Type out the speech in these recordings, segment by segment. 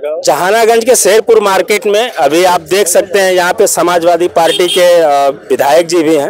जहानागंज के शेरपुर मार्केट में अभी आप देख सकते हैं, यहाँ पे समाजवादी पार्टी के विधायक जी भी हैं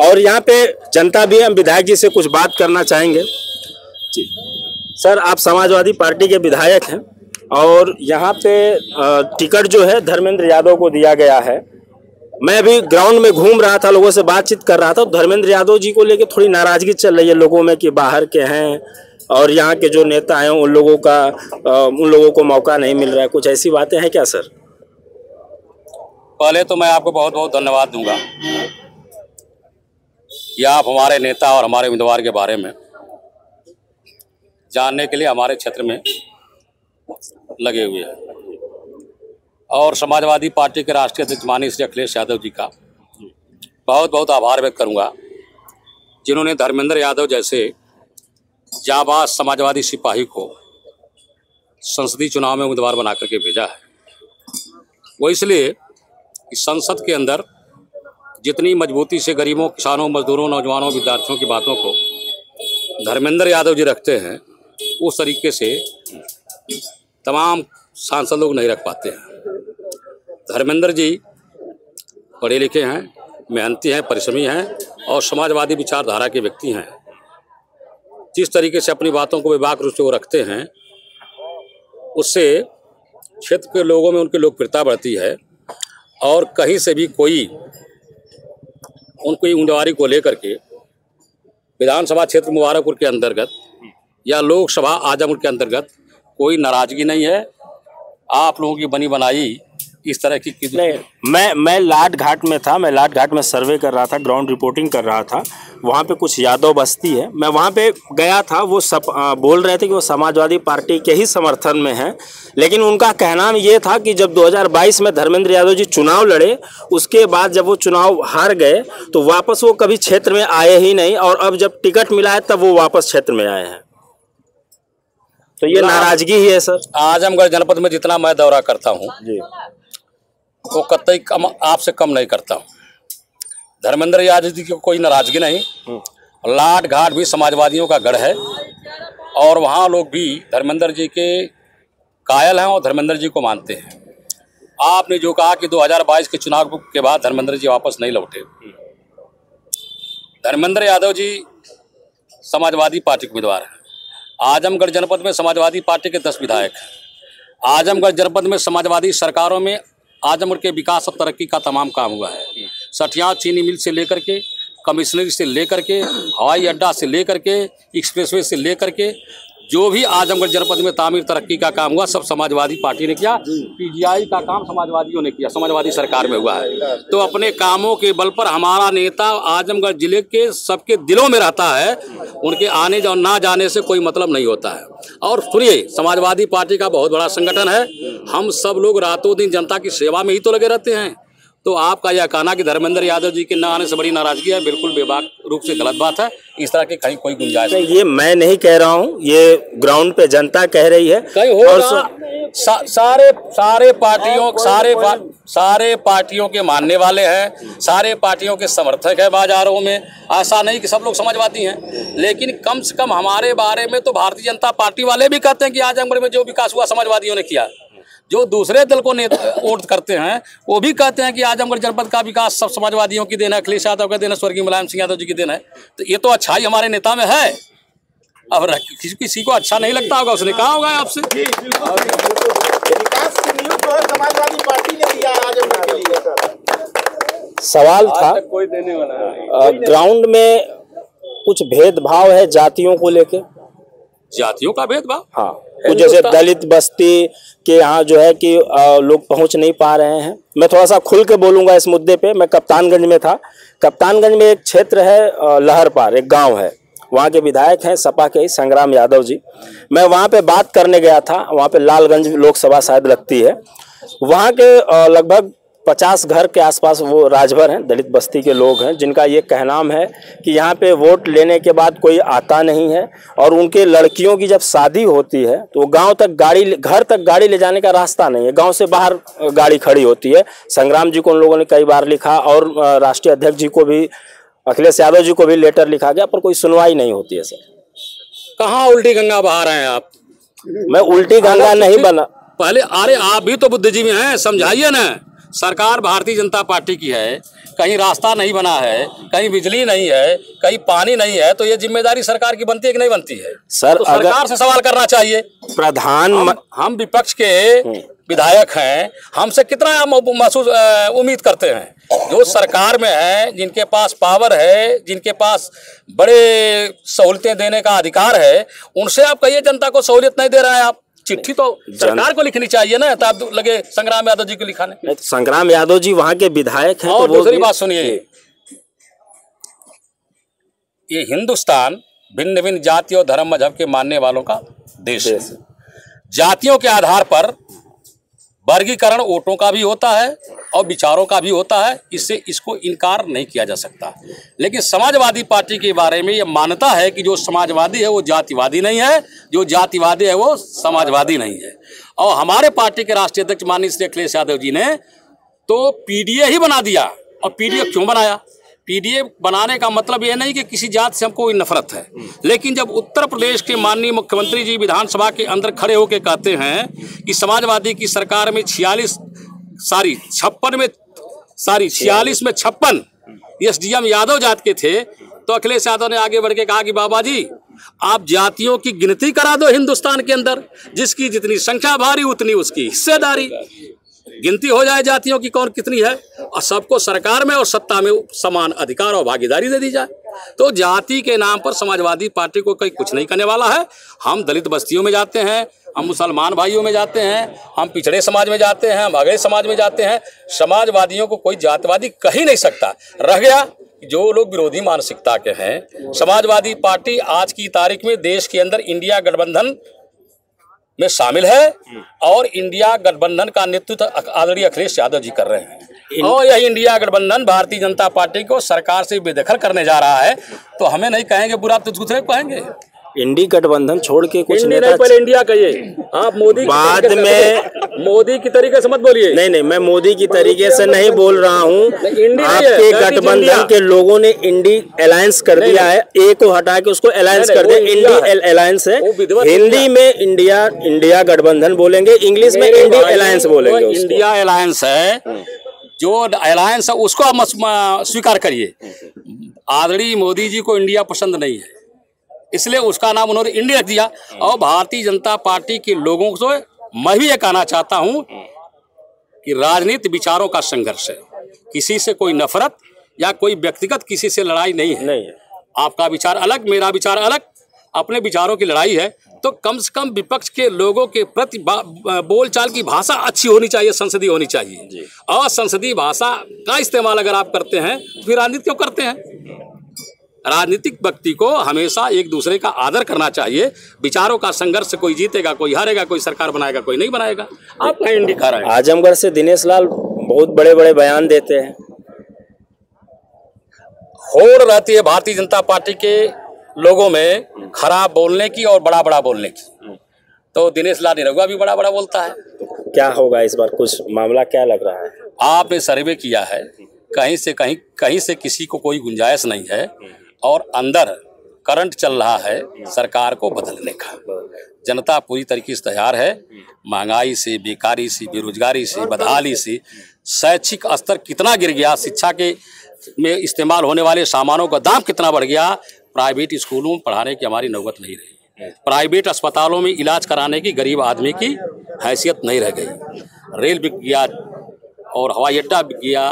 और यहाँ पे जनता भी है। हम विधायक जी से कुछ बात करना चाहेंगे। जी सर, आप समाजवादी पार्टी के विधायक हैं और यहाँ पे टिकट जो है धर्मेंद्र यादव को दिया गया है। मैं अभी ग्राउंड में घूम रहा था, लोगों से बातचीत कर रहा था, धर्मेंद्र यादव जी को लेके थोड़ी नाराजगी चल रही है लोगों में कि बाहर के हैं और यहाँ के जो नेता हैं उन लोगों को मौका नहीं मिल रहा है। कुछ ऐसी बातें हैं क्या सर? पहले तो मैं आपको बहुत बहुत धन्यवाद दूंगा कि आप हमारे नेता और हमारे उम्मीदवार के बारे में जानने के लिए हमारे क्षेत्र में लगे हुए हैं और समाजवादी पार्टी के राष्ट्रीय अध्यक्ष माननीय श्री अखिलेश यादव जी का बहुत बहुत आभार व्यक्त करूंगा, जिन्होंने धर्मेंद्र यादव जैसे जाबाज समाजवादी सिपाही को संसदीय चुनाव में उम्मीदवार बना करके भेजा है। वो इसलिए कि संसद के अंदर जितनी मजबूती से गरीबों, किसानों, मजदूरों, नौजवानों, विद्यार्थियों की बातों को धर्मेंद्र यादव जी रखते हैं, उस तरीके से तमाम सांसद लोग नहीं रख पाते हैं। धर्मेंद्र जी पढ़े लिखे हैं, मेहनती हैं, परिश्रमी हैं और समाजवादी विचारधारा के व्यक्ति हैं। जिस तरीके से अपनी बातों को बेबाक रूप से वो रखते हैं, उससे क्षेत्र के लोगों में उनकी लोकप्रियता बढ़ती है और कहीं से भी कोई उनकी उम्मीदवारी को लेकर के विधानसभा क्षेत्र मुबारकपुर के अंतर्गत या लोकसभा आजमगढ़ के अंतर्गत कोई नाराजगी नहीं है। आप लोगों की बनी बनाई इस तरह की नहीं, मैं लाट घाट में था, मैं लाट घाट में सर्वे कर रहा था, ग्राउंड रिपोर्टिंग कर रहा था। वहाँ पे कुछ यादव बस्ती है, मैं वहाँ पे गया था। वो सब बोल रहे थे कि वो समाजवादी पार्टी के ही समर्थन में हैं, लेकिन उनका कहना ये था कि जब 2022 में धर्मेंद्र यादव जी चुनाव लड़े, उसके बाद जब वो चुनाव हार गए तो वापस वो कभी क्षेत्र में आए ही नहीं और अब जब टिकट मिला है तब वो वापस क्षेत्र में आए हैं। तो ये नाराजगी ही है सर। आजमगढ़ जनपद में जितना मैं दौरा करता हूँ जी, वो कतई कम आपसे कम नहीं करता हूँ। धर्मेंद्र यादव जी की कोई नाराजगी नहीं। लाट घाट भी समाजवादियों का गढ़ है और वहाँ लोग भी धर्मेंद्र जी के कायल हैं और धर्मेंद्र जी को मानते हैं। आपने जो कहा कि 2022 के चुनाव के बाद धर्मेंद्र जी वापस नहीं लौटे, धर्मेंद्र यादव जी समाजवादी पार्टी के उम्मीदवार हैं। आजमगढ़ जनपद में समाजवादी पार्टी के 10 विधायक हैं। आजमगढ़ जनपद में समाजवादी सरकारों में आजमगढ़ के विकास और तरक्की का तमाम काम हुआ है। सठिया चीनी मिल से लेकर के, कमिश्नरी से लेकर के, हवाई अड्डा से लेकर के, एक्सप्रेसवे से लेकर के, जो भी आजमगढ़ जनपद में तामीर तरक्की का काम हुआ सब समाजवादी पार्टी ने किया। पीजीआई का काम समाजवादियों ने किया, समाजवादी सरकार में हुआ है। तो अपने कामों के बल पर हमारा नेता आजमगढ़ जिले के सबके दिलों में रहता है, उनके आने और ना जाने से कोई मतलब नहीं होता है। और सुनिए, समाजवादी पार्टी का बहुत बड़ा संगठन है। हम सब लोग रातों दिन जनता की सेवा में ही तो लगे रहते हैं। तो आपका यह कहना कि धर्मेंद्र यादव जी के न आने से बड़ी नाराजगी है, बिल्कुल बेबाक रूप से गलत बात है। इस तरह के कहीं कोई गुंजाइश नहीं। ये मैं नहीं कह रहा हूँ, ये ग्राउंड पे जनता कह रही है। कहीं होगा, सारे पार्टियों के मानने वाले हैं, सारे पार्टियों के समर्थक है बाजारों में। ऐसा नहीं कि सब लोग समाजवादी हैं, लेकिन कम से कम हमारे बारे में तो भारतीय जनता पार्टी वाले भी कहते हैं कि आजमगढ़ में जो विकास हुआ समाजवादियों ने किया। जो दूसरे दल को वोट करते हैं वो भी कहते हैं कि आजमगढ़ जनपद का विकास सब समाजवादियों की देन है, अखिलेश यादव का देन है, स्वर्गीय मुलायम सिंह यादव जी की देन है। तो ये तो अच्छाई हमारे नेता में है। अब किसी को अच्छा नहीं लगता होगा, उसने कहा होगा आपसे। सवाल था कोई देने वाला ग्राउंड में कुछ भेदभाव है जातियों को लेके। जातियों का भेदभाव? हाँ, कुछ जैसे दलित बस्ती के यहाँ जो है कि लोग पहुँच नहीं पा रहे हैं। मैं थोड़ा सा खुल के बोलूँगा इस मुद्दे पे। मैं कप्तानगंज में था। कप्तानगंज में एक क्षेत्र है लहरपार, एक गांव है, वहाँ के विधायक हैं सपा के ही संग्राम यादव जी। मैं वहाँ पे बात करने गया था। वहाँ पे लालगंज लोकसभा शायद लगती है। वहाँ के लगभग 50 घर के आसपास वो राजभर हैं, दलित बस्ती के लोग हैं, जिनका ये कहनाम है कि यहाँ पे वोट लेने के बाद कोई आता नहीं है और उनके लड़कियों की जब शादी होती है तो गांव तक घर तक गाड़ी ले जाने का रास्ता नहीं है, गांव से बाहर गाड़ी खड़ी होती है। संग्राम जी को उन लोगों ने कई बार लिखा और राष्ट्रीय अध्यक्ष जी को भी, अखिलेश यादव जी को भी लेटर लिखा गया, पर कोई सुनवाई नहीं होती है सर। कहाँ उल्टी गंगा बहा रहे हैं आप? मैं उल्टी गंगा नहीं बना। पहले अरे आप भी तो बुद्धिजीवी हैं, समझाइए ना। सरकार भारतीय जनता पार्टी की है, कहीं रास्ता नहीं बना है, कहीं बिजली नहीं है, कहीं पानी नहीं है, तो ये जिम्मेदारी सरकार की बनती है कि नहीं बनती है? सर तो सरकार से सवाल करना चाहिए। हम विपक्ष के विधायक हैं, हमसे कितना महसूस उम्मीद करते हैं। जो सरकार में है, जिनके पास पावर है, जिनके पास बड़े सहूलतें देने का अधिकार है, उनसे आप कहिए जनता को सहूलियत नहीं दे रहे हैं। आप चिट्ठी तो सरकार को लिखनी चाहिए ना, तो आप लगे संग्राम यादव जी को लिखाने। नहीं तो संग्राम यादव जी वहां के विधायक हैं। और तो दूसरी बात सुनिए, ये हिंदुस्तान भिन्न भिन्न जाति और धर्म मजहब के मानने वालों का देश है। जातियों के आधार पर वर्गीकरण वोटों का भी होता है और विचारों का भी होता है, इसको इनकार नहीं किया जा सकता। लेकिन समाजवादी पार्टी के बारे में ये मान्यता है कि जो समाजवादी है वो जातिवादी नहीं है, जो जातिवादी है वो समाजवादी नहीं है। और हमारे पार्टी के राष्ट्रीय अध्यक्ष माननीय श्री अखिलेश यादव जी ने तो पीडीए ही बना दिया। और पीडीए क्यों बनाया? पीडीए बनाने का मतलब ये नहीं कि किसी जात से हमको कोई नफरत है, लेकिन जब उत्तर प्रदेश के माननीय मुख्यमंत्री जी विधानसभा के अंदर खड़े होकर कहते हैं कि समाजवादी की सरकार में 46 में 56 एसडीएम यादव जात के थे, तो अखिलेश यादव ने आगे बढ़ के कहा कि बाबा जी आप जातियों की गिनती करा दो हिंदुस्तान के अंदर, जिसकी जितनी संख्या भारी उतनी उसकी हिस्सेदारी, गिनती हो जाए जातियों की कौन कितनी है, और सबको सरकार में और सत्ता में समान अधिकार और भागीदारी दे दी जाए। तो जाति के नाम पर समाजवादी पार्टी को कोई कुछ नहीं करने वाला है। हम दलित बस्तियों में जाते हैं, हम मुसलमान भाइयों में जाते हैं, हम पिछड़े समाज में जाते हैं, हम अगड़े समाज में जाते हैं। समाजवादियों को कोई जातिवादी कह ही नहीं सकता। रह गया जो लोग विरोधी मानसिकता के हैं, समाजवादी पार्टी आज की तारीख में देश के अंदर इंडिया गठबंधन में शामिल है और इंडिया गठबंधन का नेतृत्व आदरणीय अखिलेश यादव जी कर रहे हैं। और यही इंडिया गठबंधन भारतीय जनता पार्टी को सरकार से बेदखल करने जा रहा है। तो हमें नहीं कहेंगे बुरा, तो दूसरे को कहेंगे। इंडी गठबंधन छोड़ के कुछ इंडी नहीं, पहले इंडिया कहिए। आप मोदी बाद में मोदी की तरीके से मत बोलिए। नहीं, मैं मोदी की तरीके से नहीं बोल रहा हूँ। आपके गठबंधन के लोगों ने इंडी अलायंस कर दिया है, ए को हटा के उसको अलायंस कर दिया। इंडी अलायंस है, हिंदी में इंडिया गठबंधन बोलेंगे, इंग्लिश में इंडी अलायंस बोलेंगे। इंडिया अलायंस है, जो अलायंस है उसको आप स्वीकार करिए। आदरणीय मोदी जी को इंडिया पसंद नहीं है, इसलिए उसका नाम उन्होंने इंडिया रख दिया। और भारतीय जनता पार्टी के लोगों से मैं भी ये कहना चाहता हूं कि राजनीति विचारों का संघर्ष है, किसी से कोई नफरत या कोई व्यक्तिगत किसी से लड़ाई नहीं है। आपका विचार अलग, मेरा विचार अलग, अपने विचारों की लड़ाई है। तो कम से कम विपक्ष के लोगों के प्रति बोलचाल की भाषा अच्छी होनी चाहिए, संसदीय होनी चाहिए। और संसदीय भाषा का इस्तेमाल अगर आप करते हैं तो फिर राजनीति क्यों करते हैं? राजनीतिक व्यक्ति को हमेशा एक दूसरे का आदर करना चाहिए। विचारों का संघर्ष, कोई जीतेगा, कोई हारेगा, कोई सरकार बनाएगा, कोई नहीं बनाएगा। आप कहीं इंडी खा रहे हैं। आजमगढ़ से दिनेश लाल बहुत बड़े बड़े बयान देते हैं। होड़ रहती है भारतीय जनता पार्टी के लोगों में खराब बोलने की और बड़ा बड़ा बोलने की। तो दिनेश लाल निरहुआ भी बड़ा बड़ा बोलता है। क्या होगा इस बार, कुछ मामला क्या लग रहा है? आपने सर्वे किया है, कहीं से किसी को कोई गुंजाइश नहीं है और अंदर करंट चल रहा है सरकार को बदलने का। जनता पूरी तरीके से तैयार है। महंगाई से, बेकारी से, बेरोजगारी से, बदहाली से, शैक्षिक स्तर कितना गिर गया, शिक्षा के में इस्तेमाल होने वाले सामानों का दाम कितना बढ़ गया, प्राइवेट स्कूलों में पढ़ाने की हमारी नौबत नहीं रही, प्राइवेट अस्पतालों में इलाज कराने की गरीब आदमी की हैसियत नहीं रह गई। रेल बिक गया और हवाई अड्डा बिक गया,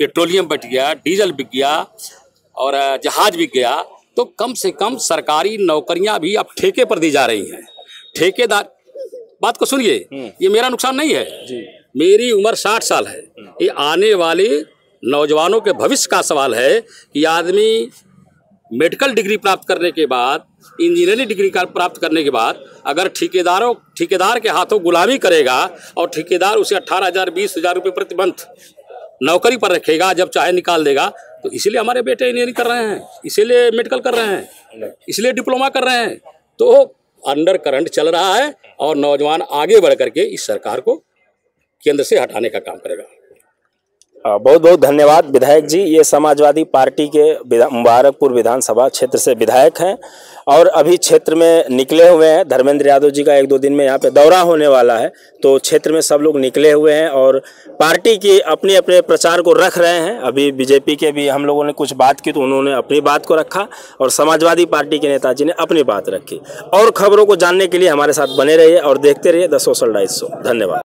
पेट्रोलियम बिक गया, डीजल बिक गया और जहाज बिक गया। तो कम से कम सरकारी नौकरियां भी अब ठेके पर दी जा रही हैं। ठेकेदार, बात को सुनिए, ये मेरा नुकसान नहीं है जी। मेरी उम्र 60 साल है। ये आने वाले नौजवानों के भविष्य का सवाल है कि आदमी मेडिकल डिग्री प्राप्त करने के बाद, इंजीनियरिंग डिग्री प्राप्त करने के बाद अगर ठेकेदार के हाथों गुलामी करेगा और ठेकेदार उसे 18,000 20,000 रुपये प्रति मंथ नौकरी पर रखेगा, जब चाहे निकाल देगा। तो इसीलिए हमारे बेटे इंजीनियरिंग कर रहे हैं, इसीलिए मेडिकल कर रहे हैं, इसलिए डिप्लोमा कर रहे हैं। तो अंडर करंट चल रहा है और नौजवान आगे बढ़ करके इस सरकार को केंद्र से हटाने का काम करेगा। बहुत बहुत धन्यवाद विधायक जी। ये समाजवादी पार्टी के मुबारकपुर विधानसभा क्षेत्र से विधायक हैं और अभी क्षेत्र में निकले हुए हैं। धर्मेंद्र यादव जी का 1-2 दिन में यहाँ पे दौरा होने वाला है, तो क्षेत्र में सब लोग निकले हुए हैं और पार्टी की अपने अपने प्रचार को रख रहे हैं। अभी बीजेपी के भी हम लोगों ने कुछ बात की तो उन्होंने अपनी बात को रखा और समाजवादी पार्टी के नेताजी ने अपनी बात रखी। और खबरों को जानने के लिए हमारे साथ बने रहिए और देखते रहिए द सोशल डाइस शो। धन्यवाद।